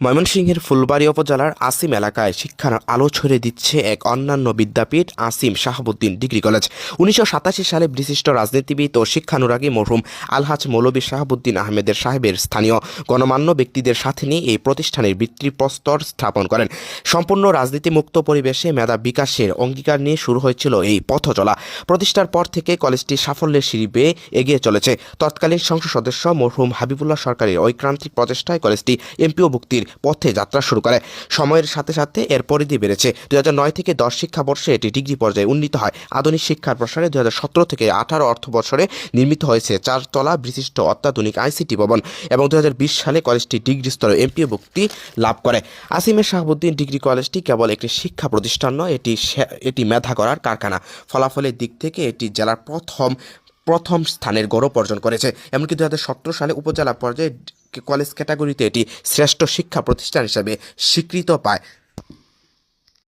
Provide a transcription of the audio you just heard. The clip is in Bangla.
ময়মনসিংহের ফুলবাড়ী উপজেলার আসিম এলাকায় শিক্ষার আলো ছড়িয়ে দিচ্ছে এক অন্যান্য বিদ্যাপীঠ আসিম শাহাবুদ্দিন ডিগ্রি কলেজ। ১৯৮৭ সালে বিশিষ্ট রাজনীতিবিদ ও শিক্ষানুরাগী মরহুম আলহাজ মৌলভী শাহাবুদ্দিন আহমেদের সাহেবের স্থানীয় গণমান্য ব্যক্তিদের সাথে নিয়ে এই প্রতিষ্ঠানের ভিত্তিপ্রস্তর স্থাপন করেন। সম্পূর্ণ রাজনীতিমুক্ত পরিবেশে মেধা বিকাশের অঙ্গীকার নিয়ে শুরু হয়েছিল এই পথ চলা। প্রতিষ্ঠার পর থেকে কলেজটি সাফল্যের সিঁড়ি বেয়ে এগিয়ে চলেছে। তৎকালীন সংসদ সদস্য মরহুম হাবিবুল্লাহ সরকারের ঐক্রান্তিক প্রচেষ্টায় কলেজটি এমপিও ভুক্তির পথে যাত্রা শুরু করে। সময়ের সাথে সাথে এর পরিধি বেড়েছে। ২০০৯ থেকে ১০ শিক্ষাবর্ষে এটি ডিগ্রি পর্যায়ে উন্নীত হয়। আধুনিক শিক্ষার প্রসারে ২০১৭ থেকে ১৮ অর্থবর্ষে নির্মিত হয়েছে ৪ তলা বিশিষ্ট অত্যাধুনিক আইসিটি ভবন এবং ২০২০ সালে কলেজটি ডিগ্রি স্তরে এমপিও ভুক্তি লাভ করে। আসিমের শাহাবুদ্দিন ডিগ্রি কলেজটি কেবল একটি শিক্ষা প্রতিষ্ঠান নয়, এটি মেধা করার কারখানা। ফলাফলের দিক থেকে এটি জেলার প্রথম স্থানের গৌরব অর্জন করেছে। এমনকি ২০১৭ সালে উপজেলা পর্যায়ে কলেজ ক্যাটাগরিতে এটি শ্রেষ্ঠ শিক্ষা প্রতিষ্ঠান হিসেবে স্বীকৃত পায়।